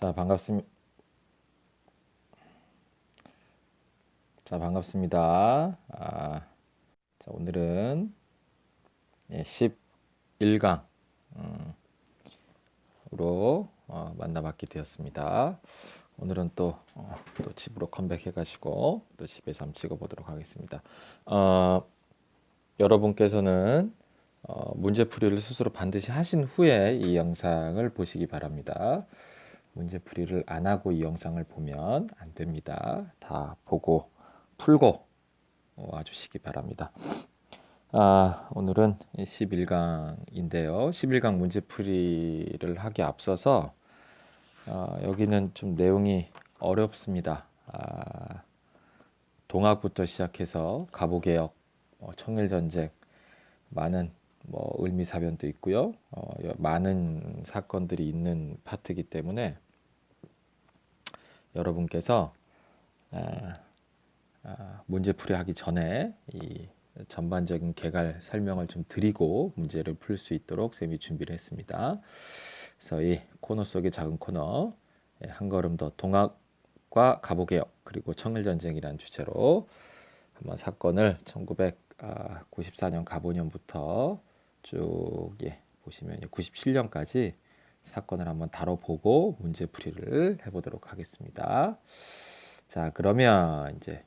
자, 반갑습니다. 자, 반갑습니다. 자, 오늘은 11강으로 만나뵙게 되었습니다. 오늘은 또 집으로 컴백해가지고 또 집에서 한번 찍어보도록 하겠습니다. 여러분께서는 문제풀이를 스스로 반드시 하신 후에 이 영상을 보시기 바랍니다. 문제풀이를 안 하고 이 영상을 보면 안 됩니다. 다 보고 풀고 와주시기 바랍니다. 오늘은 11강인데요. 11강 문제풀이를 하기 앞서서 여기는 좀 내용이 어렵습니다. 동학부터 시작해서 갑오개혁, 청일전쟁, 많은 을미사변도 있고요. 많은 사건들이 있는 파트이기 때문에 여러분께서 문제풀이 하기 전에 이 전반적인 개괄 설명을 좀 드리고 문제를 풀 수 있도록 쌤이 준비를 했습니다. 그래서 이 코너 속의 작은 코너 한 걸음 더 동학과 갑오개혁 그리고 청일전쟁이라는 주제로 한번 사건을 1994년 갑오년부터 쭉 보시면 97년까지 사건을 한번 다뤄보고 문제풀이를 해보도록 하겠습니다. 자, 그러면 이제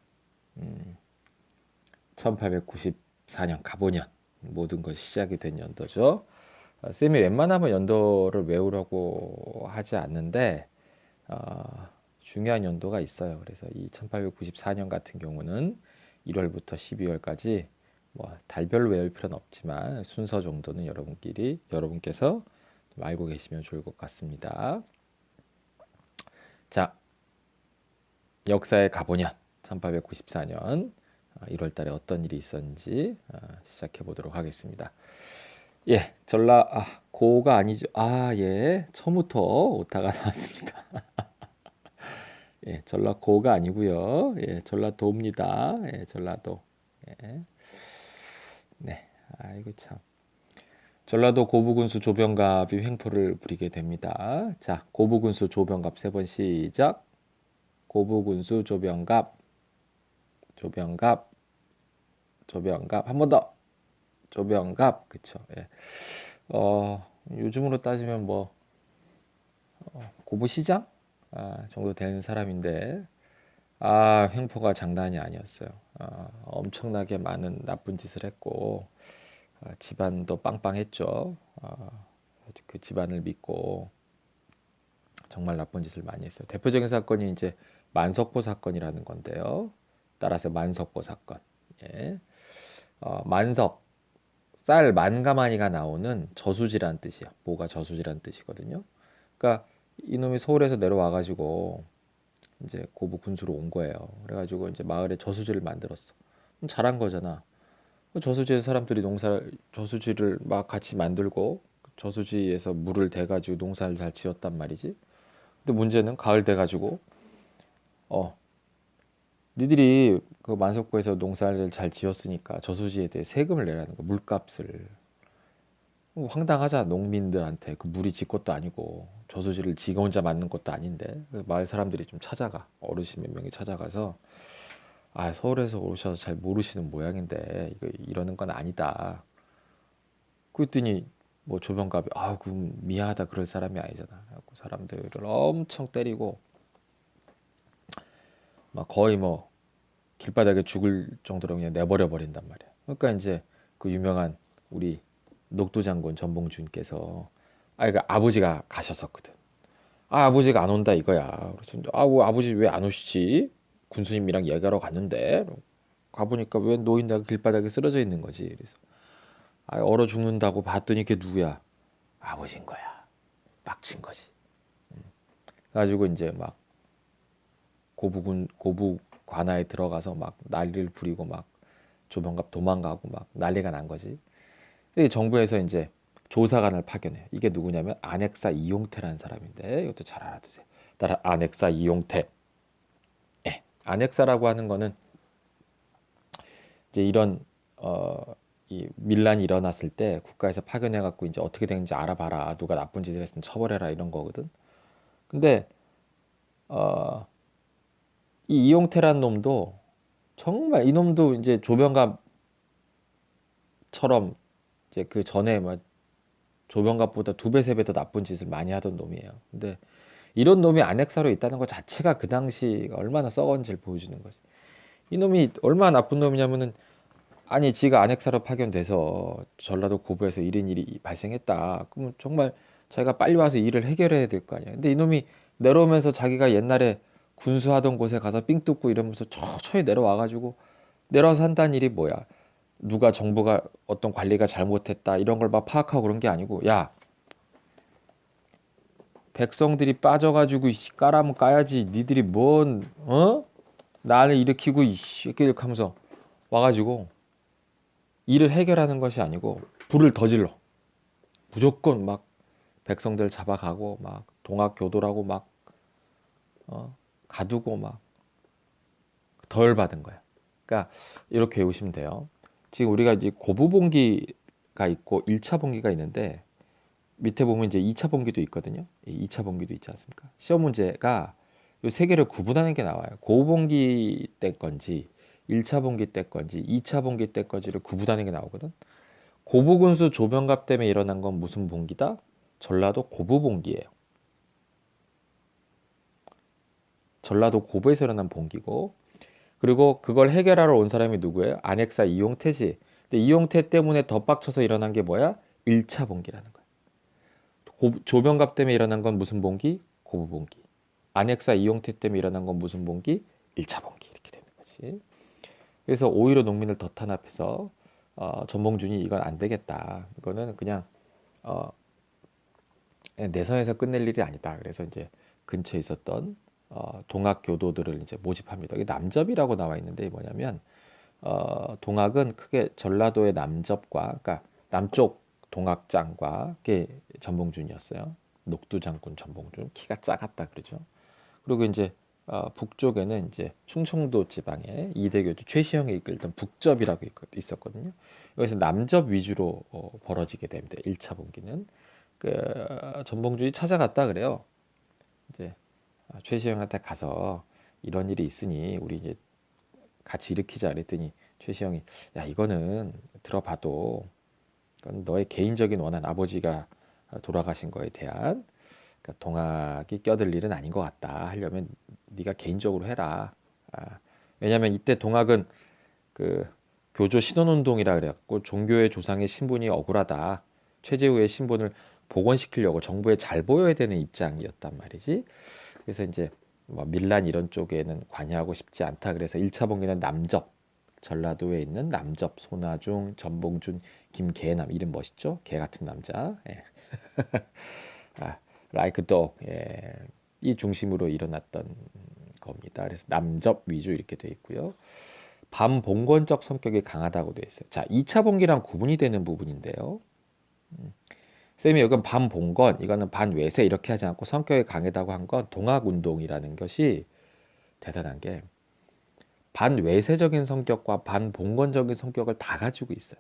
1894년 갑오년 모든 것이 시작이 된 연도죠. 쌤이 웬만하면 연도를 외우려고 하지 않는데 중요한 연도가 있어요. 그래서 이 1894년 같은 경우는 1월부터 12월까지 달별로 외울 필요는 없지만 순서 정도는 여러분께서 좀 알고 계시면 좋을 것 같습니다. 자, 역사의 갑오년 1894년 1월 달에 어떤 일이 있었는지 시작해 보도록 하겠습니다. 고가 아니죠. 처음부터 오타가 나왔습니다. 전라고가 아니고요. 전라도입니다. 전라도. 네, 아이고 참. 전라도 고부군수 조병갑이 횡포를 부리게 됩니다. 자, 고부군수 조병갑 세 번 시작. 고부군수 조병갑, 조병갑, 조병갑 한 번 더. 조병갑, 그쵸? 요즘으로 따지면 고부시장 정도 되는 사람인데 횡포가 장난이 아니었어요. 엄청나게 많은 나쁜 짓을 했고 집안도 빵빵했죠. 그 집안을 믿고 정말 나쁜 짓을 많이 했어요. 대표적인 사건이 이제 만석보 사건이라는 건데요. 따라서 만석보 사건. 만석 쌀 만가마니가 나오는 저수지란 뜻이야. 모가 저수지란 뜻이거든요. 그러니까 이놈이 서울에서 내려와가지고 이제 고부 군수로 온 거예요. 그래가지고 이제 마을에 저수지를 만들었어. 그럼 잘한 거잖아. 저수지에서 사람들이 저수지를 막 같이 만들고 저수지에서 물을 대가지고 농사를 잘 지었단 말이지. 근데 문제는 가을 돼가지고 어 니들이 그 만석구에서 농사를 잘 지었으니까 저수지에 대해 세금을 내라는 거, 물값을. 황당하자 농민들한테 그 물이 지 것도 아니고 저수지를 지가 혼자 만든 것도 아닌데 마을 사람들이 좀 찾아가 어르신 몇 명이 찾아가서 서울에서 오셔서 잘 모르시는 모양인데 이거 이러는 건 아니다. 그랬더니 조병갑이 그 미안하다 그럴 사람이 아니잖아. 그래갖고 사람들을 엄청 때리고 막 거의 길바닥에 죽을 정도로 그냥 내버려 버린단 말이야. 그러니까 이제 그 유명한 우리 녹두장군 전봉준께서 그러니까 아버지가 가셨었거든. 아버지가 안 온다 이거야. 그래서 아버지 왜 안 오시지? 군수님이랑 얘기하러 갔는데 가보니까 왜 노인네가 길바닥에 쓰러져 있는 거지. 그래서 얼어 죽는다고 봤더니 그게 누구야? 아버지인 거야. 빡친 거지. 그래가지고 이제 막 고부 관아에 들어가서 막 난리를 부리고 막 조병갑 도망가고 막 난리가 난 거지. 근데 정부에서 이제 조사관을 파견해. 이게 누구냐면 안핵사 이용태라는 사람인데 이것도 잘 알아두세요. 따라 안핵사 이용태. 안핵사라고 하는 거는 이제 이런 이 밀란이 일어났을 때 국가에서 파견해 갖고 이제 어떻게 되는지 알아봐라. 누가 나쁜 짓을 했으면 처벌해라 이런 거거든. 근데 어, 이 이용태란 놈도 정말 이놈도 이제 조병갑처럼 이제 그 전에 뭐 조병갑보다 두 배, 세 배 더 나쁜 짓을 많이 하던 놈이에요. 근데 이런 놈이 안핵사로 있다는 것 자체가 그 당시 얼마나 썩은지를 보여주는 거지. 이놈이 얼마나 나쁜 놈이냐면은 아니 지가 안핵사로 파견돼서 전라도 고부에서 이런 일이 발생했다. 그러면 정말 자기가 빨리 와서 일을 해결해야 될 거 아니야. 근데 이놈이 내려오면서 자기가 옛날에 군수하던 곳에 가서 삥 뜯고 이러면서 천천히 내려와가지고 내려와서 한다는 일이 뭐야? 누가 정부가 어떤 관리가 잘못했다 이런 걸 막 파악하고 그런 게 아니고 야 백성들이 빠져가지고 까라면 까야지 니들이 뭔 나를 일으키고 이 새끼들 하면서 와가지고 일을 해결하는 것이 아니고 불을 더 질러 무조건 막 백성들 잡아가고 막 동학교도라고 막 가두고 막 덜 받은 거야. 그러니까 이렇게 외우시면 돼요. 지금 우리가 이제 고부봉기가 있고 1차 봉기가 있는데 밑에 보면 이제 2차 봉기도 있거든요. 2차 봉기도 있지 않습니까? 시험 문제가 이 세 개를 구분하는 게 나와요. 고봉기 때 건지 1차 봉기 때 건지 2차 봉기 때 건지를 구분하는 게 나오거든. 고부군수 조병갑 때문에 일어난 건 무슨 봉기다? 전라도 고부봉기예요. 전라도 고부에서 일어난 봉기고 그리고 그걸 해결하러 온 사람이 누구예요? 안핵사 이용태지. 근데 이용태 때문에 더 빡쳐서 일어난 게 뭐야? 1차 봉기라는 거야. 조병갑 때문에 일어난 건 무슨 봉기? 고부봉기. 안핵사 이용태 때문에 일어난 건 무슨 봉기? 1차 봉기 이렇게 되는 거지. 그래서 오히려 농민을 더 탄압해서 전봉준이 이건 안 되겠다. 이거는 그냥 어, 내선에서 끝낼 일이 아니다. 그래서 이제 근처에 있었던 동학교도들을 이제 모집합니다. 이게 남접이라고 나와 있는데 뭐냐면 동학은 크게 전라도의 남접과 그러니까 남쪽 동학장과 게 전봉준이었어요. 녹두장군 전봉준 키가 작았다 그러죠. 그리고 이제 북쪽에는 이제 충청도 지방에 이대교주 최시영이 이끌던 북접이라고 있었거든요. 여기서 남접 위주로 벌어지게 됩니다. 1차 분기는 그 전봉준이 찾아갔다 그래요. 이제 최시영한테 가서 이런 일이 있으니 우리 이제 같이 일으키자 그랬더니 최시영이 야 이거는 들어봐도 그건 너의 개인적인 원한 아버지가 돌아가신 거에 대한 그러니까 동학이 껴들 일은 아닌 것 같다 하려면 네가 개인적으로 해라. 왜냐하면 이때 동학은 그 교조 신원운동이라 그래갖고 종교의 조상의 신분이 억울하다. 최재우의 신분을 복원시키려고 정부에 잘 보여야 되는 입장이었단 말이지. 그래서 이제 뭐 밀란 이런 쪽에는 관여하고 싶지 않다. 그래서 1차 봉기는 남접, 전라도에 있는 남접, 손아중, 전봉준, 김계남 이름 멋있죠? 개 같은 남자. 예. 라이크 독. 예. 이 중심으로 일어났던 겁니다. 그래서 남접 위주 이렇게 돼 있고요. 반봉건적 성격이 강하다고 돼 있어요. 자, 2차 봉기랑 구분이 되는 부분인데요. 쌤이 여기 반봉건, 이거는 반외세 이렇게 하지 않고 성격이 강하다고 한 건 동학운동이라는 것이 대단한 게 반외세적인 성격과 반봉건적인 성격을 다 가지고 있어요.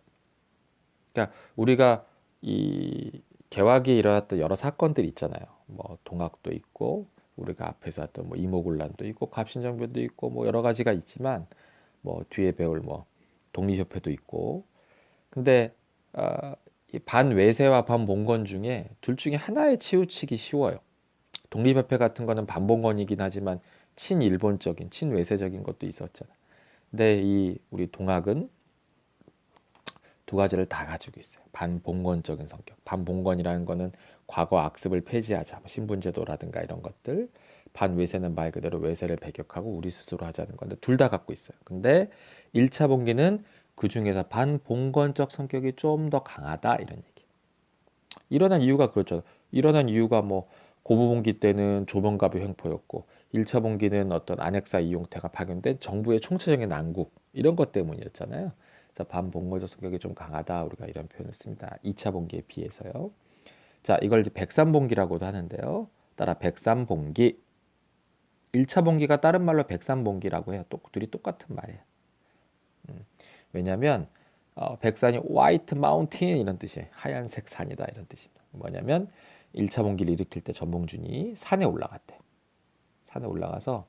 그러니까 우리가 이 개화기에 일어났던 여러 사건들 있잖아요. 뭐 동학도 있고 우리가 앞에서 했던 뭐 이모군란도 있고 갑신정변도 있고 뭐 여러 가지가 있지만 뭐 뒤에 배울 뭐 독립협회도 있고 근데 이 반외세와 반봉건 중에 둘 중에 하나에 치우치기 쉬워요. 독립협회 같은 거는 반봉건이긴 하지만 친일본적인 친외세적인 것도 있었잖아. 근데 이 우리 동학은 두 가지를 다 가지고 있어요. 반봉건적인 성격. 반봉건이라는 거는 과거 악습을 폐지하자. 뭐 신분제도라든가 이런 것들. 반외세는 말 그대로 외세를 배격하고 우리 스스로 하자는 건데 둘 다 갖고 있어요. 근데 1차 봉기는 그 중에서 반봉건적 성격이 좀 더 강하다 이런 얘기. 일어난 이유가 그렇죠. 일어난 이유가 뭐 고부봉기 때는 조병갑의 횡포였고 1차 봉기는 어떤 안핵사 이용태가 파견된 정부의 총체적인 난국 이런 것 때문이었잖아요. 그래서 반봉건적 성격이 좀 강하다 우리가 이런 표현을 씁니다. 2차 봉기에 비해서요. 자, 이걸 이제 백삼봉기라고도 하는데요. 따라 백삼봉기 1차 봉기가 다른 말로 백삼봉기라고 해요. 둘이 똑같은 말이에요. 왜냐하면 백산이 화이트 마운틴 이런 뜻이에요. 하얀색 산이다 이런 뜻이 뭐냐면 1차 봉기를 일으킬 때 전봉준이 산에 올라갔대. 산에 올라가서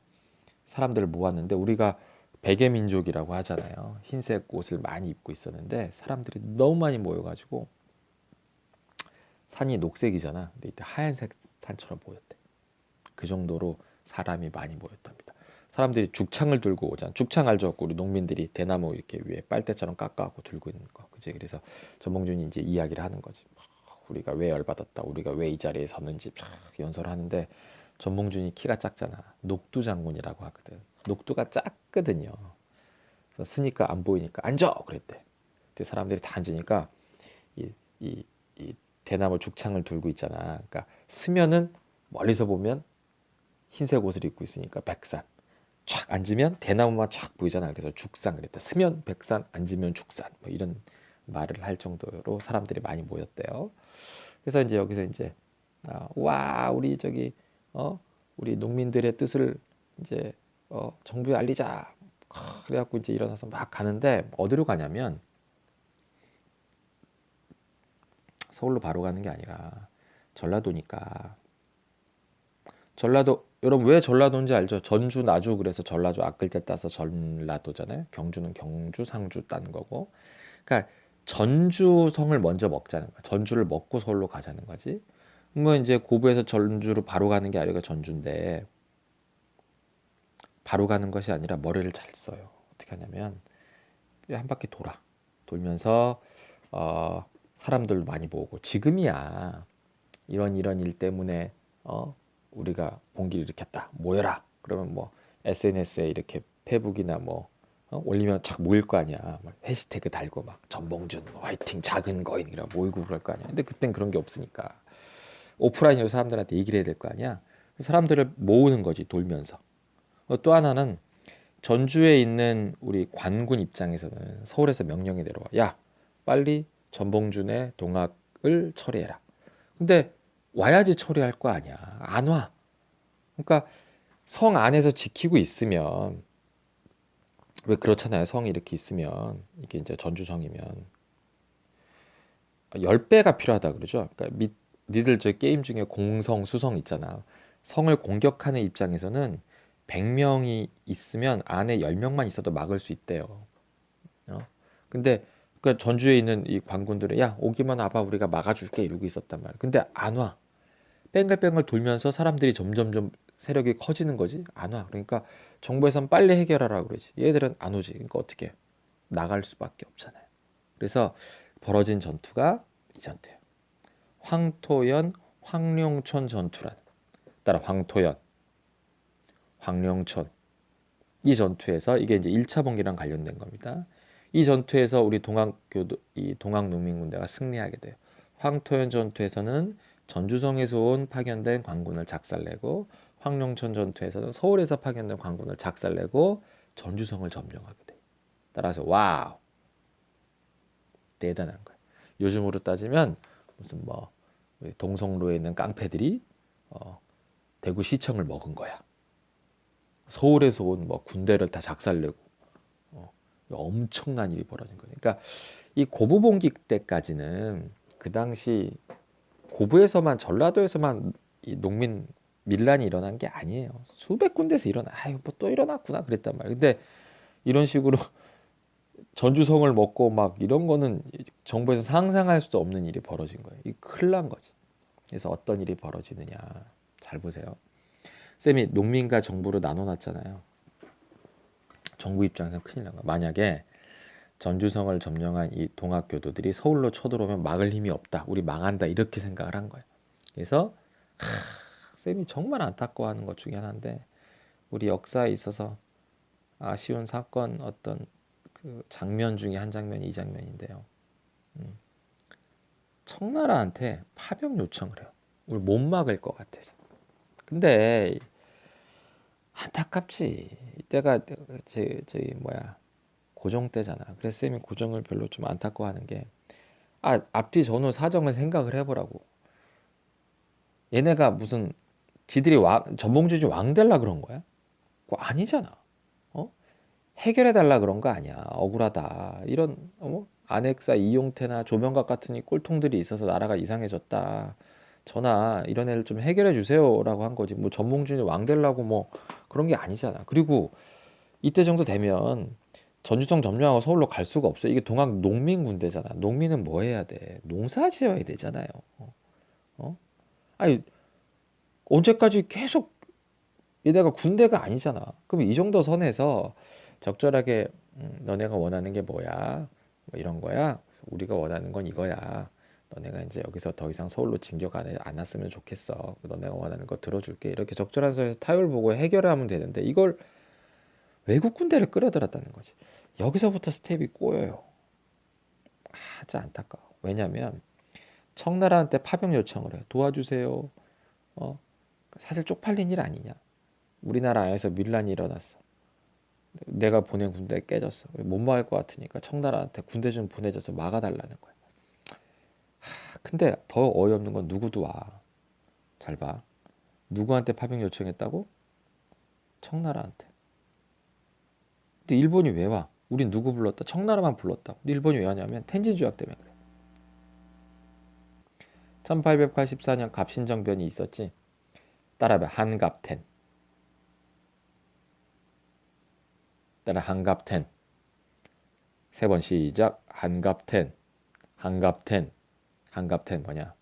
사람들을 모았는데 우리가 베개민족이라고 하잖아요. 흰색 옷을 많이 입고 있었는데 사람들이 너무 많이 모여가지고 산이 녹색이잖아. 근데 이때 하얀색 산처럼 보였대. 그 정도로 사람이 많이 모였답니다. 사람들이 죽창을 들고 오잖아. 죽창 알죠? 우리 농민들이 대나무 이렇게 위에 빨대처럼 깎아갖고 들고 있는 거. 그지? 그래서 전봉준이 이제 이야기를 하는 거지. 우리가 왜 열받았다. 우리가 왜 이 자리에 섰는지 연설을 하는데 전봉준이 키가 작잖아. 녹두 장군이라고 하거든. 녹두가 작거든요. 그래서 스니까 안 보이니까 앉아! 그랬대. 근데 사람들이 다 앉으니까 이, 이 대나무 죽창을 들고 있잖아. 그러니까 스면은 멀리서 보면 흰색 옷을 입고 있으니까 백산. 촥 앉으면 대나무만 촥 보이잖아. 그래서 죽산 그랬다. 스면 백산, 앉으면 죽산. 뭐 이런 말을 할 정도로 사람들이 많이 모였대요. 그래서 이제 여기서 이제 와 우리 저기 우리 농민들의 뜻을 이제 정부에 알리자. 그래갖고 이제 일어나서 막 가는데 어디로 가냐면 서울로 바로 가는 게 아니라 전라도니까 전라도 여러분 왜 전라도인지 알죠? 전주 나주 그래서 전라도 앞글자 따서 전라도잖아요. 경주는 경주 상주 딴 거고. 그러니까 전주성을 먼저 먹자는 거야. 전주를 먹고 서울로 가자는 거지. 뭐 이제 고부에서 전주로 바로 가는 게 아니라 전주인데 바로 가는 것이 아니라 머리를 잘 써요. 어떻게 하냐면 한 바퀴 돌면서 사람들도 많이 모으고 지금이야 이런 일 때문에 우리가 봉기를 일으켰다 모여라 그러면 뭐 SNS에 이렇게 페북이나 뭐 올리면 착 모일 거 아니야. 막 해시태그 달고 막 전봉준 화이팅 작은 거인 이라 모이고 그럴 거 아니야. 근데 그땐 그런 게 없으니까 오프라인으로 사람들한테 얘기를 해야 될 거 아니야. 사람들을 모으는 거지 돌면서. 또 하나는 전주에 있는 우리 관군 입장에서는 서울에서 명령이 내려와. 야 빨리 전봉준의 동학을 처리해라. 근데 와야지 처리할 거 아니야. 안 와. 그러니까 성 안에서 지키고 있으면 왜 그렇잖아요. 성이 이렇게 있으면 이게 이제 전주성이면 10배가 필요하다 그러죠. 그러니까 니들 저 게임 중에 공성, 수성 있잖아. 성을 공격하는 입장에서는 100명이 있으면 안에 10명만 있어도 막을 수 있대요. 근데 그 전주에 있는 이 관군들은 야 오기만 와봐 우리가 막아줄게 이러고 있었단 말이야. 근데 안 와. 뺑글뺑글 돌면서 사람들이 점점점 세력이 커지는 거지. 안 와. 그러니까 정부에선 빨리 해결하라 그러지. 얘들은 안 오지. 그러니까 어떻게 나갈 수밖에 없잖아요. 그래서 벌어진 전투가 이 전투예요. 황토연 황룡촌 전투라는. 따라 황토연, 황룡촌 이 전투에서 이게 이제 1차 봉기랑 관련된 겁니다. 이 전투에서 우리 이 동학농민군대가 승리하게 돼요. 황토연 전투에서는 전주성에서 온 파견된 관군을 작살내고 황룡천 전투에서는 서울에서 파견된 관군을 작살내고 전주성을 점령하게 돼요. 따라서 와우 대단한 거예요. 요즘으로 따지면 무슨 뭐 동성로에 있는 깡패들이 대구시청을 먹은 거야. 서울에서 온 뭐 군대를 다 작살내고 엄청난 일이 벌어진 거예요. 그러니까 이 고부봉기 때까지는 그 당시 고부에서만 전라도에서만 이 농민 밀란이 일어난 게 아니에요. 수백 군데서 일어나. 아유 뭐 또 일어났구나 그랬단 말이에요. 근데 이런 식으로 전주성을 먹고 막 이런 거는 정부에서 상상할 수도 없는 일이 벌어진 거예요. 이 큰일 난 거지. 그래서 어떤 일이 벌어지느냐 잘 보세요. 쌤이 농민과 정부로 나눠놨잖아요. 정부 입장에서는 큰일 난 거야. 만약에 전주성을 점령한 이 동학교도들이 서울로 쳐들어오면 막을 힘이 없다. 우리 망한다. 이렇게 생각을 한 거예요. 그래서 쌤이 정말 안타까워하는 것 중에 하나인데 우리 역사에 있어서 아쉬운 사건 어떤 그 장면 중에 한 장면이 이 장면인데요. 청나라한테 파병 요청을 해요. 우리 못 막을 것 같아서. 근데 안타깝지. 이때가 저기 뭐야 고종 때잖아. 그래서 쌤이 고종을 별로 좀 안타까워하는 게 앞뒤 전후 사정을 생각을 해보라고. 얘네가 무슨 지들이 전봉주지 왕 될라 그런 거야? 그거 아니잖아. 해결해 달라 그런 거 아니야. 억울하다. 이런 안핵사 이용태나 조명각 같은 이 꼴통들이 있어서 나라가 이상해졌다. 전하 이런 애를 좀 해결해 주세요라고 한 거지. 뭐 전봉준이 왕 되려고 뭐 그런 게 아니잖아. 그리고 이때 정도 되면 전주성 점령하고 서울로 갈 수가 없어. 이게 동학 농민 군대잖아. 농민은 뭐 해야 돼? 농사 지어야 되잖아요. 어? 아니 언제까지 계속 이대가 군대가 아니잖아. 그럼 이 정도 선에서 적절하게 너네가 원하는 게 뭐야? 뭐 이런 거야. 우리가 원하는 건 이거야. 너네가 이제 여기서 더 이상 서울로 진격 안 왔으면 좋겠어. 너네가 원하는 거 들어줄게. 이렇게 적절한 선에서 타협을 보고 해결을 하면 되는데 이걸 외국 군대를 끌어들였다는 거지. 여기서부터 스텝이 꼬여요. 아주 안타까워. 왜냐면 청나라한테 파병 요청을 해. 도와주세요. 어? 사실 쪽팔린 일 아니냐. 우리나라 안에서 밀란이 일어났어. 내가 보낸 군대 깨졌어. 못 막을 것 같으니까 청나라한테 군대 좀 보내줘서 막아달라는 거야. 근데 더 어이없는 건 누구도 와. 잘 봐. 누구한테 파병 요청했다고? 청나라한테. 근데 일본이 왜 와? 우린 누구 불렀다? 청나라만 불렀다. 근데 일본이 왜 왔냐면 텐진 조약 때문에 그래. 1884년 갑신정변이 있었지. 따라봐. 한갑텐. 따라 한갑텐. 세 번 시작. 한갑텐. 한갑텐. 한갑텐 뭐냐?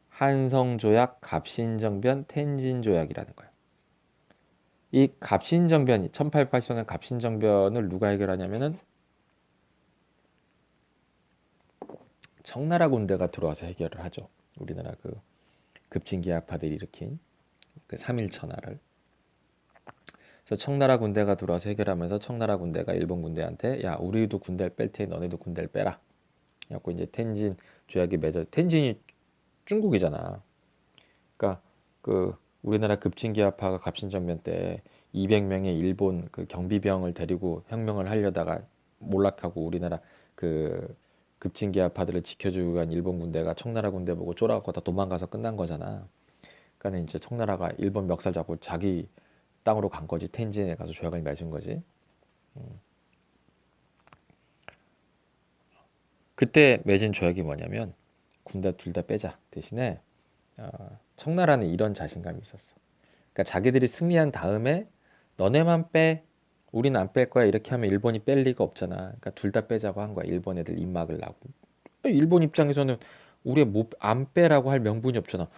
한성조약, 갑신정변, 텐진조약이라는 거야. 이 갑신정변, 1884년 갑신정변을 누가 해결하냐면은 청나라 군대가 들어와서 해결을 하죠. 우리나라 그 급진기약파들이 일으킨 그 3.1 천하를. 그래서 청나라 군대가 들어와서 해결하면서 청나라 군대가 일본 군대한테 야 우리도 군대를 뺄 테니 너네도 군대를 빼라. 그래갖고 이제 텐진 조약이 맺어. 텐진이 중국이잖아. 그러니까 그 우리나라 급진기아파가 갑신정변 때 200명의 일본 그 경비병을 데리고 혁명을 하려다가 몰락하고 우리나라 그 급진기아파들을 지켜주고 간 일본 군대가 청나라 군대 보고 쫄아갖고 다 도망가서 끝난 거잖아. 그러니까 이제 청나라가 일본 멱살 잡고 자기 땅으로 간 거지. 텐진에 가서 조약을 맺은 거지. 그때 맺은 조약이 뭐냐면 군대 둘 다 빼자 대신에 청나라는 이런 자신감이 있었어. 그러니까 자기들이 승리한 다음에 너네만 빼, 우린 안 뺄 거야 이렇게 하면 일본이 뺄 리가 없잖아. 그러니까 둘 다 빼자고 한 거야. 일본 애들 입 막으려고. 일본 입장에서는 우리 안 빼라고 할 명분이 없잖아.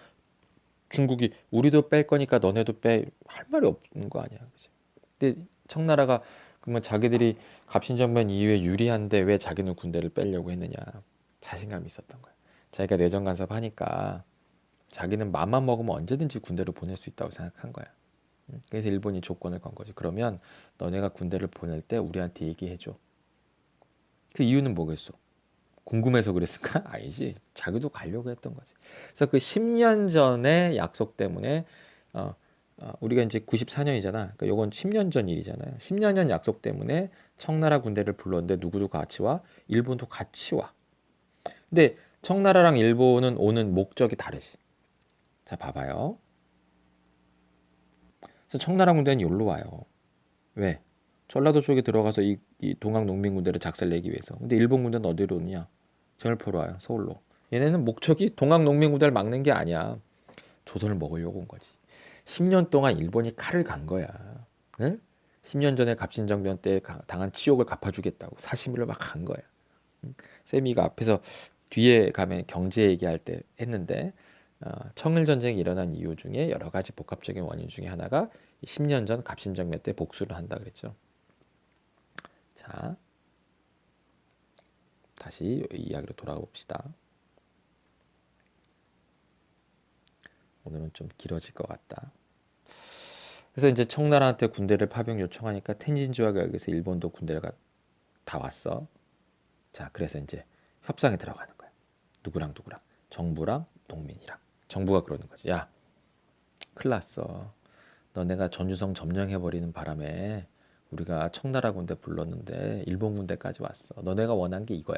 중국이 우리도 뺄 거니까 너네도 빼 할 말이 없는 거 아니야. 그치? 근데 청나라가 그러면 자기들이 갑신정변 이후에 유리한데 왜 자기는 군대를 빼려고 했느냐. 자신감이 있었던 거야. 자기가 내정 간섭하니까 자기는 맘만 먹으면 언제든지 군대를 보낼 수 있다고 생각한 거야. 그래서 일본이 조건을 건 거지. 그러면 너네가 군대를 보낼 때 우리한테 얘기해줘. 그 이유는 뭐겠어? 궁금해서 그랬을까? 아니지. 자기도 가려고 했던 거지. 그래서 그 10년 전의 약속 때문에 우리가 이제 94년이잖아. 그러니까 요건 10년 전 일이잖아요. 10년 전 약속 때문에 청나라 군대를 불렀는데 누구도 같이 와? 일본도 같이 와. 근데 청나라랑 일본은 오는 목적이 다르지. 자, 봐봐요. 그래서 청나라 군대는 여기로 와요. 왜? 전라도 쪽에 들어가서 이 동학 농민 군대를 작살내기 위해서. 근데 일본 군대는 어디로 오느냐? 정열포로 와요. 서울로. 얘네는 목적이 동학 농민 군대를 막는 게 아니야. 조선을 먹으려고 온 거지. 10년 동안 일본이 칼을 간 거야. 응? 10년 전에 갑신정변 때 당한 치욕을 갚아주겠다고 사시미를 막 간 거야. 응? 세미가 앞에서 뒤에 가면 경제 얘기할 때 했는데 청일 전쟁이 일어난 이유 중에 여러 가지 복합적인 원인 중에 하나가 10년 전 갑신정변 때 복수를 한다 그랬죠. 자, 다시 이야기로 돌아가 봅시다. 오늘은 좀 길어질 것 같다. 그래서 이제 청나라한테 군대를 파병 요청하니까 텐진 조약에 여기서 일본도 군대가 다 왔어. 자, 그래서 이제 협상에 들어가는 거야. 누구랑 누구랑? 정부랑 농민이랑. 정부가 그러는 거지. 야, 큰일 났어. 너네가 전주성 점령해버리는 바람에 우리가 청나라 군대 불렀는데 일본 군대까지 왔어. 너네가 원한 게 이거야.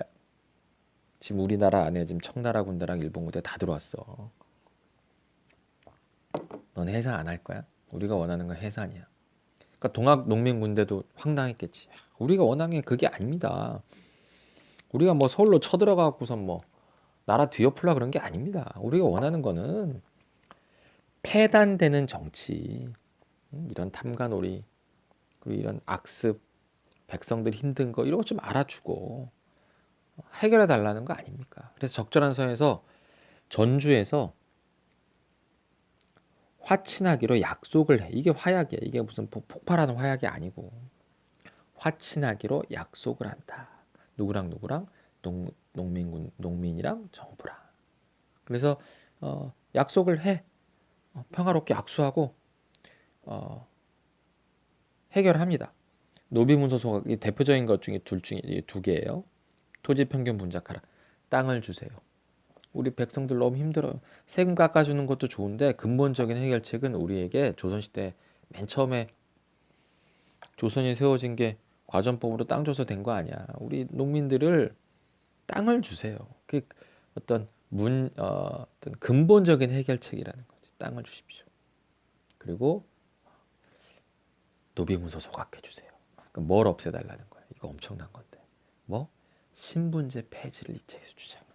지금 우리나라 안에 지금 청나라 군대랑 일본 군대 다 들어왔어. 넌 해산 안 할 거야? 우리가 원하는 건 해산이야. 그러니까 동학 농민 군대도 황당했겠지. 우리가 원하는 게 그게 아닙니다. 우리가 뭐 서울로 쳐들어가고선 뭐 나라 뒤엎으려 그런 게 아닙니다. 우리가 원하는 거는 폐단되는 정치, 이런 탐관오리, 그리고 이런 악습, 백성들 힘든 거 이런 거 좀 알아주고 해결해 달라는 거 아닙니까? 그래서 적절한 선에서 전주에서 화친하기로 약속을 해. 이게 화약이야. 이게 무슨 폭발하는 화약이 아니고 화친하기로 약속을 한다. 누구랑 누구랑 농민이랑 정부랑. 그래서 약속을 해. 평화롭게 악수하고 어, 해결합니다. 노비문서 소각이 대표적인 것 중에 둘 중에 두 개예요. 토지 평균 분작하라. 땅을 주세요. 우리 백성들 너무 힘들어요. 세금 깎아주는 것도 좋은데 근본적인 해결책은 우리에게 조선시대 맨 처음에 조선이 세워진 게 과전법으로 땅 줘서 된 거 아니야. 우리 농민들을 땅을 주세요. 그게 어떤 근본적인 해결책이라는 거지. 땅을 주십시오. 그리고 노비문서 소각해 주세요. 그럼 뭘 없애달라는 거야. 이거 엄청난 건데. 뭐? 신분제 폐지를 이체해서 주잖아.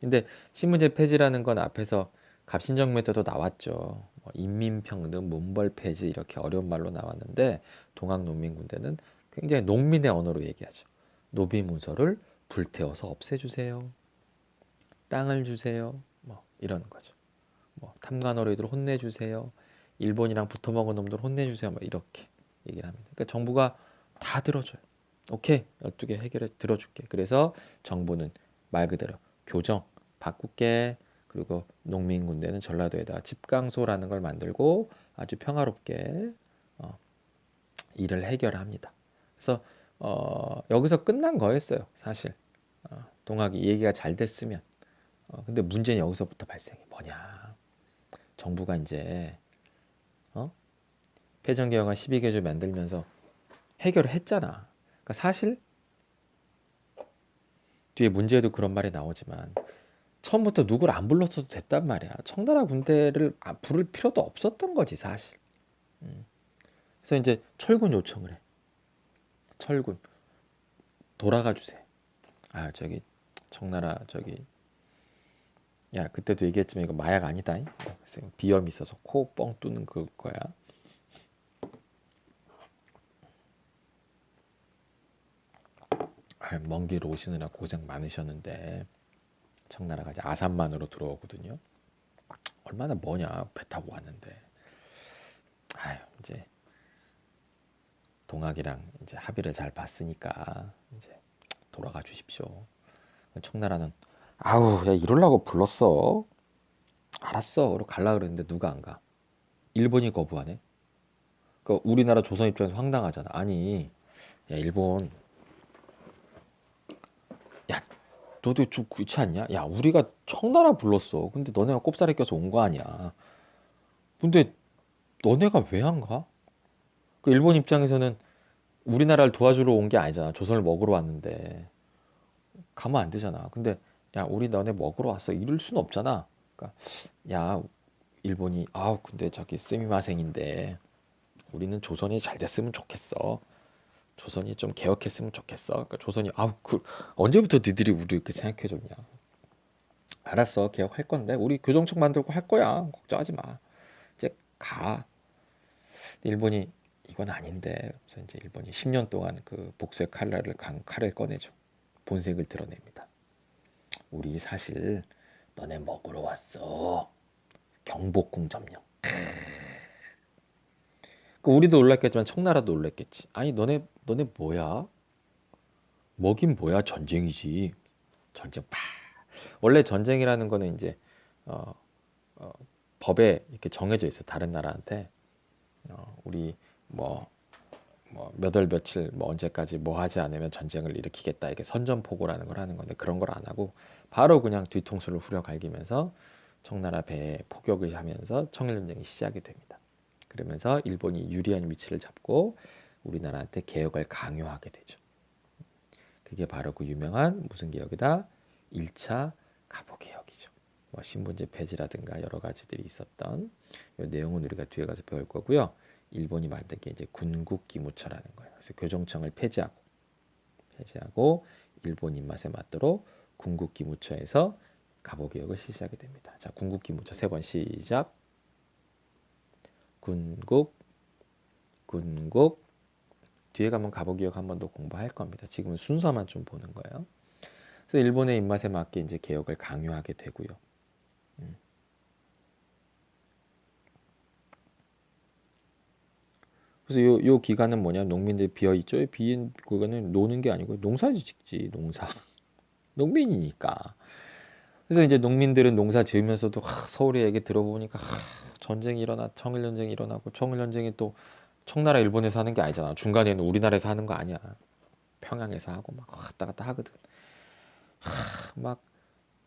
근데 신분제 폐지라는 건 앞에서 갑신정매도도 나왔죠. 뭐 인민평등, 문벌 폐지 이렇게 어려운 말로 나왔는데 동학농민군대는 굉장히 농민의 언어로 얘기하죠. 노비문서를 불태워서 없애주세요. 땅을 주세요. 뭐 이런 거죠. 뭐 탐관오리들 혼내주세요. 일본이랑 붙어먹은 놈들 혼내주세요. 뭐 이렇게 얘기를 합니다. 그러니까 정부가 다 들어줘요. 오케이, 12개 해결해 들어줄게. 그래서 정부는 말 그대로 교정 바꿀게. 그리고 농민군대는 전라도에다 집강소라는 걸 만들고 아주 평화롭게 어, 일을 해결합니다. 그래서 여기서 끝난 거였어요, 사실. 동학이 얘기가 잘 됐으면. 근데 문제는 여기서부터 발생해. 뭐냐? 정부가 이제 어? 폐정개혁안 12개조 만들면서 해결을 했잖아. 그러니까 사실 뒤에 문제에도 그런 말이 나오지만 처음부터 누구를 안 불렀어도 됐단 말이야. 청나라 군대를 부를 필요도 없었던 거지 사실. 음. 그래서 이제 철군 요청을 해. 철군 돌아가 주세요. 아 저기 청나라 저기 야 그때도 얘기했지만 이거 마약 아니다. 그래서 비염이 있어서 코 뻥 뚫는 그거야. 먼 길 오시느라 고생 많으셨는데 청나라가 이제 아산만으로 들어오거든요. 얼마나 머냐 배 타고 왔는데. 아유 이제 동학이랑 이제 합의를 잘 봤으니까 이제 돌아가 주십시오. 청나라는 아우 야 이럴라고 불렀어. 알았어. 그러고 갈라 그랬는데 누가 안 가? 일본이 거부하네. 그 우리나라 조선 입장에서 황당하잖아. 아니 야 일본 야 너도 좀 그렇지 않냐? 야 우리가 청나라 불렀어. 근데 너네가 꼽사리 껴서 온 거 아니야. 근데 너네가 왜 안 가? 그 일본 입장에서는 우리나라를 도와주러 온 게 아니잖아. 조선을 먹으러 왔는데 가면 안 되잖아. 근데 야 우리 너네 먹으러 왔어. 이럴 순 없잖아. 그러니까 야 일본이 아우 근데 저기 스미마생인데 우리는 조선이 잘 됐으면 좋겠어. 조선이 좀 개혁했으면 좋겠어. 그러니까 조선이 아우 그 언제부터 니들이 우리 이렇게 생각해 줬냐. 알았어 개혁할 건데 우리 교정청 만들고 할 거야. 걱정하지 마. 이제 가. 일본이 이건 아닌데 그래서 이제 일본이 10년 동안 그 복수의 칼을 꺼내죠. 본색을 드러냅니다. 우리 사실 너네 먹으러 왔어. 경복궁 점령. 그 우리도 놀랐겠지만 청나라도 놀랐겠지. 아니 너네 뭐야? 뭐긴 뭐야 전쟁이지. 전쟁 파. 원래 전쟁이라는 거는 이제 어, 어, 법에 이렇게 정해져 있어. 다른 나라한테 우리 뭐 몇 월 며칠 뭐 언제까지 뭐 하지 않으면 전쟁을 일으키겠다 이게 선전포고라는 걸 하는 건데 그런 걸 안 하고 바로 그냥 뒤통수를 후려갈기면서 청나라 배에 포격을 하면서 청일전쟁이 시작이 됩니다. 그러면서 일본이 유리한 위치를 잡고 우리나라한테 개혁을 강요하게 되죠. 그게 바로 그 유명한 무슨 개혁이다? 1차 갑오개혁이죠. 뭐 신분제 폐지라든가 여러 가지들이 있었던 이 내용은 우리가 뒤에 가서 배울 거고요. 일본이 만든 게 이제 군국기무처라는 거예요. 그래서 교정청을 폐지하고 일본 입맛에 맞도록 군국기무처에서 가보개혁을 실시하게 됩니다. 자, 군국기무처 3번 시작. 군국, 군국. 뒤에 가면 가보개혁 한 번 더 공부할 겁니다. 지금은 순서만 좀 보는 거예요. 그래서 일본의 입맛에 맞게 이제 개혁을 강요하게 되고요. 그래서 요 기간은 뭐냐? 농민들이 비어 있죠. 비인 그거는 노는 게 아니고 농사 짓지, 농사. 농민이니까. 그래서 이제 농민들은 농사 지으면서도 서울의 얘기 들어보니까 전쟁이 청일전쟁이 일어나고 청일전쟁이 또 청나라 일본에서 하는 게 아니잖아. 중간에는 우리나라에서 하는 거 아니야. 평양에서 하고 막 왔다 갔다 하거든. 막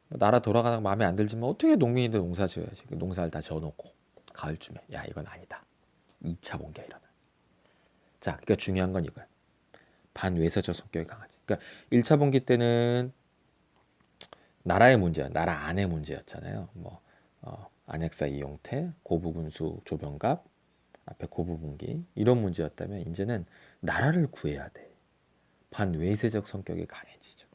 나라 돌아가는 거 마음에 안 들지만 어떻게 농민인데 농사 지어야지. 농사를 다 지어놓고 가을쯤에 야 이건 아니다. 2차 봉기가 일어나. 자, 그러니까 중요한 건 이거야. 반외세적 성격이 강하지. 그러니까 1차 봉기 때는 나라의 문제야. 나라 안의 문제였잖아요. 뭐 안약사 이용태, 고부군수 조병갑, 앞에 고부분기 이런 문제였다면 이제는 나라를 구해야 돼. 반외세적 성격이 강해지죠.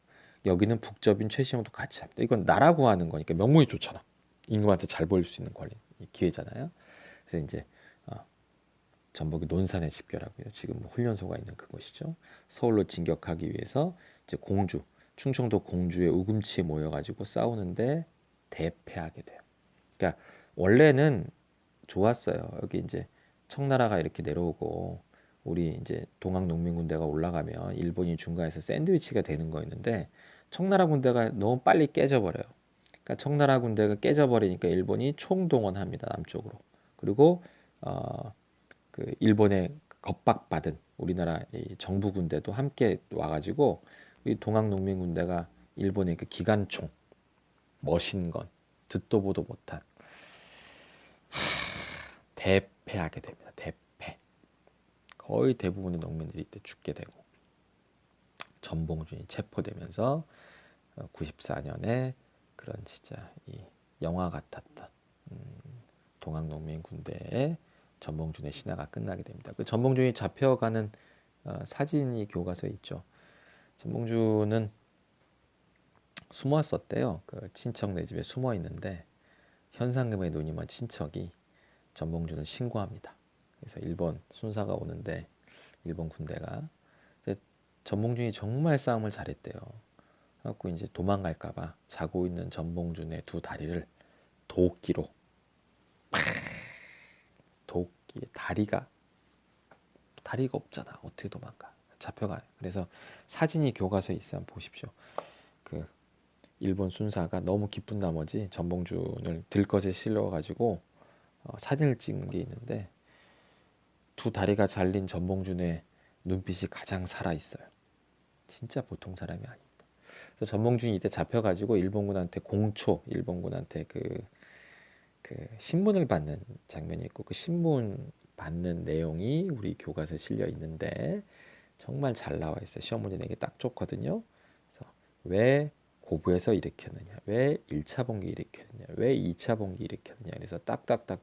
여기는 북접인 최시영도 같이 합니다. 이건 나라 구하는 거니까 명분이 좋잖아. 임금한테 잘 보일 수 있는 권리, 기회잖아요. 그래서 이제 전북이 논산에 집결하고요. 지금 뭐 훈련소가 있는 그곳이죠. 서울로 진격하기 위해서 이제 공주, 충청도 공주의 우금치에 모여가지고 싸우는데 대패하게 돼요. 그러니까 원래는 좋았어요. 여기 이제 청나라가 이렇게 내려오고 우리 이제 동학 농민군대가 올라가면 일본이 중간에서 샌드위치가 되는 거였는데 청나라 군대가 너무 빨리 깨져버려요. 그러니까 청나라 군대가 깨져버리니까 일본이 총동원합니다. 남쪽으로. 그리고 그 일본의 겁박받은 우리나라 이 정부 군대도 함께 와가지고 이 동학 농민군대가 일본의 그 기관총 머신건 듣도 보도 못한 대패하게 됩니다. 대패. 거의 대부분의 농민들이 이때 죽게 되고 전봉준이 체포되면서 94년에 그런 진짜 이 영화 같았던 동학농민 군대의 전봉준의 신화가 끝나게 됩니다. 그 전봉준이 잡혀가는 사진이 교과서에 있죠. 전봉준은 숨었었대요. 그 친척 네 집에 숨어 있는데 현상금에 눈이 먼 친척이 전봉준을 신고합니다. 그래서 일본 순사가 오는데 일본 군대가 전봉준이 정말 싸움을 잘했대요. 그래갖고 이제 도망갈까봐 자고 있는 전봉준의 두 다리를 도끼로 도끼 다리가 없잖아. 어떻게 도망가? 잡혀가요. 그래서 사진이 교과서에 있어 한번 보십시오. 그 일본 순사가 너무 기쁜 나머지 전봉준을 들것에 실려가지고 사진을 찍는 게 있는데 두 다리가 잘린 전봉준의 눈빛이 가장 살아 있어요. 진짜 보통 사람이 아닙니다. 그래서 전봉준이 이때 잡혀가지고 일본군한테 그 신문을 받는 장면이 있고 그 신문 받는 내용이 우리 교과서에 실려 있는데 정말 잘 나와 있어요. 시험 문제 내기 딱 좋거든요. 그래서 왜 고부에서 일으켰느냐, 왜 1차 봉기 일으켰느냐, 왜 2차 봉기 일으켰느냐, 그래서 딱딱딱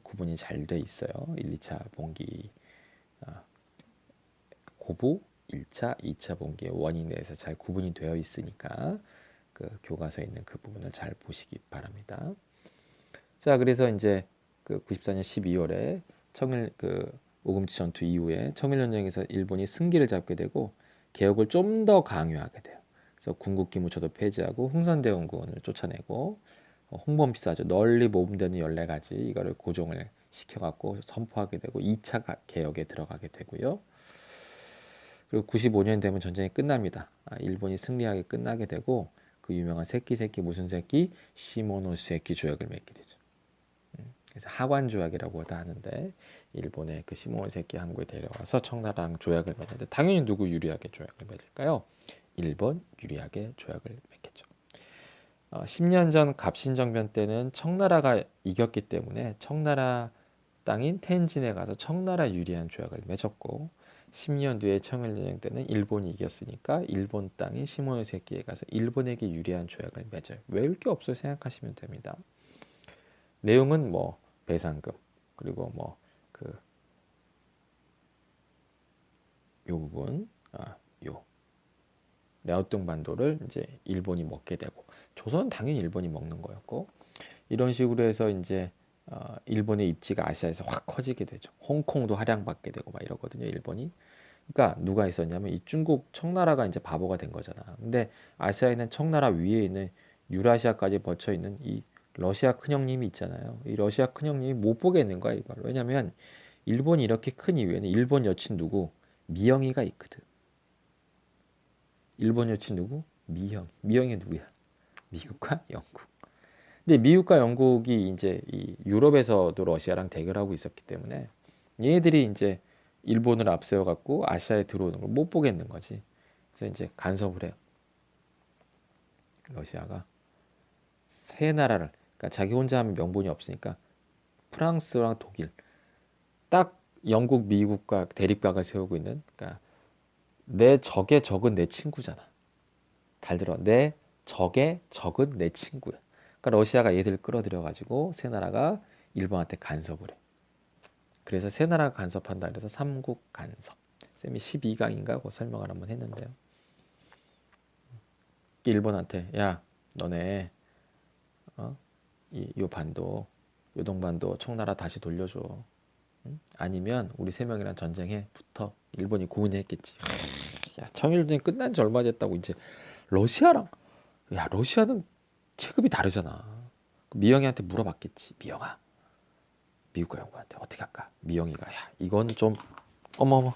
구분이 잘 돼 있어요. 1, 2차 봉기 고부 1차, 2차 봉기의 원인에 대해서 잘 구분이 되어 있으니까 그 교과서에 있는 그 부분을 잘 보시기 바랍니다. 자, 그래서 이제 그 94년 12월에 청일 그 오금치 전투 이후에 청일전쟁에서 일본이 승기를 잡게 되고 개혁을 좀 더 강요하게 돼요. 그래서 군국기무처도 폐지하고 흥선대원군을 쫓아내고 홍범피사죠. 널리 모범되는 14가지 이거를 고정을 시켜갖고 선포하게 되고 2차 개혁에 들어가게 되고요. 그리고 95년 되면 전쟁이 끝납니다. 일본이 승리하게 끝나게 되고 그 유명한 새끼 무슨 새끼 시모노세키 조약을 맺게 되죠. 그래서 하관 조약이라고도 하는데 일본의 그 시모노세키 항구에 데려와서 청나라랑 조약을 맺는데 당연히 누구 유리하게 조약을 맺을까요? 일본 유리하게 조약을 맺겠죠. 10년 전 갑신정변 때는 청나라가 이겼기 때문에 청나라 땅인 텐진에 가서 청나라 유리한 조약을 맺었고 10년 뒤에 청일전쟁 때는 일본이 이겼으니까 일본 땅인 시모노세키에 가서 일본에게 유리한 조약을 맺어요. 외울 게 없어 생각하시면 됩니다. 내용은 뭐 배상금 그리고 뭐 요 부분 요 랴오뚱 반도를 이제 일본이 먹게 되고 조선은 당연히 일본이 먹는 거였고 이런 식으로 해서 이제 일본의 입지가 아시아에서 확 커지게 되죠. 홍콩도 할양받게 되고 막 이러거든요, 일본이. 그러니까 누가 있었냐면 이 중국 청나라가 이제 바보가 된 거잖아. 근데 아시아에 있는 청나라 위에 있는 유라시아까지 벌쳐 있는 이 러시아 큰형님이 있잖아요. 이 러시아 큰형님이 못 보겠는 거야, 이걸. 왜냐면 일본이 이렇게 큰 이유에는 일본 여친 누구? 미영이가 있거든. 일본 여친 누구? 미영. 미영이 누구야? 미국과 영국. 근데 미국과 영국이 이제 이 유럽에서도 러시아랑 대결하고 있었기 때문에 얘네들이 이제 일본을 앞세워 갖고 아시아에 들어오는 걸 못 보겠는 거지. 그래서 이제 간섭을 해요. 러시아가 세 나라를, 그러니까 자기 혼자 하면 명분이 없으니까 프랑스랑 독일, 딱 영국, 미국과 대립각을 세우고 있는, 그러니까 내 적의 적은 내 친구잖아. 잘 들어. 내 적의 적은 내 친구야. 그러니까 러시아가 얘들 끌어들여 가지고 세 나라가 일본한테 간섭을 해. 그래서 세 나라가 간섭한다. 그래서 삼국 간섭. 쌤이 12강인가 그 설명을 한번 했는데요. 일본한테 야, 너네 요 반도, 요동반도 청나라 다시 돌려줘. 응? 아니면 우리 세 명이랑 전쟁해. 붙어. 일본이 고민했겠지. 야, 청일전이 끝난 지 얼마 됐다고 이제 러시아랑, 야, 러시아는 체급이 다르잖아. 미영이한테 물어봤겠지. 미영아, 미국과 영국한테 어떻게 할까? 미영이가 야, 이건 좀 어머머,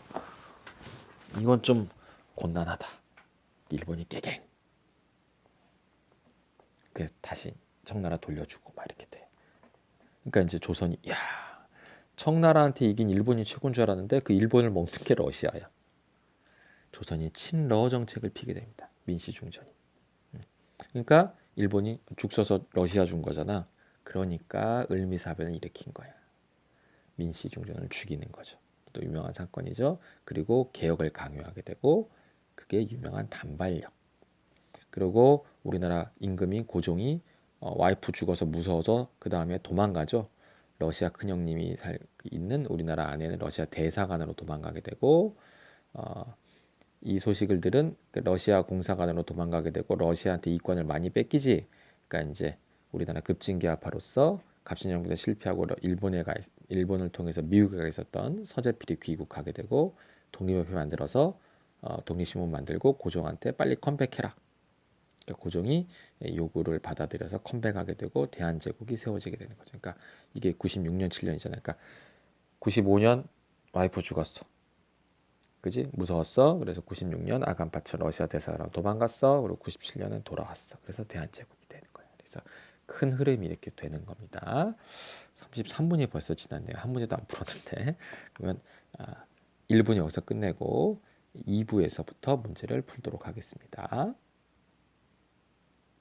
이건 좀 곤란하다. 일본이 깨갱. 그래서 다시 청나라 돌려주고 막 이렇게 돼. 그러니까 이제 조선이 야, 청나라한테 이긴 일본이 최고인 줄 알았는데 그 일본을 먹는 게 러시아야. 조선이 친러 정책을 피게 됩니다. 민시중전이. 그러니까 일본이 죽 써서 러시아 준 거잖아. 그러니까 을미사변을 일으킨 거야. 민시중전을 죽이는 거죠. 또 유명한 사건이죠. 그리고 개혁을 강요하게 되고 그게 유명한 단발력. 그리고 우리나라 임금인 고종이 와이프 죽어서 무서워서 그 다음에 도망가죠. 러시아 큰형님이 있는 우리나라 안에는 러시아 대사관으로 도망가게 되고 어, 이 소식을 들은 러시아 공사관으로 도망가게 되고 러시아한테 이권을 많이 뺏기지. 그러니까 이제 우리나라 급진개화파로서 갑신정부에 실패하고 일본을 통해서 미국에 가 있었던 서재필이 귀국하게 되고 독립협회 만들어서 독립신문 만들고 고종한테 빨리 컴백해라. 그러니까 고종이 요구를 받아들여서 컴백하게 되고 대한제국이 세워지게 되는 거죠. 그러니까 이게 96년 7년이잖아요. 그러니까 95년 와이프 죽었어. 그지? 무서웠어. 그래서 96년 아간파처 러시아 대사관으로 도망갔어. 그리고 97년은 돌아왔어. 그래서 대한제국이 되는 거야. 그래서 큰 흐름이 이렇게 되는 겁니다. 33분이 벌써 지났네요. 한 문제도 안 풀었는데. 그러면 1분 여기서 끝내고 2부에서부터 문제를 풀도록 하겠습니다.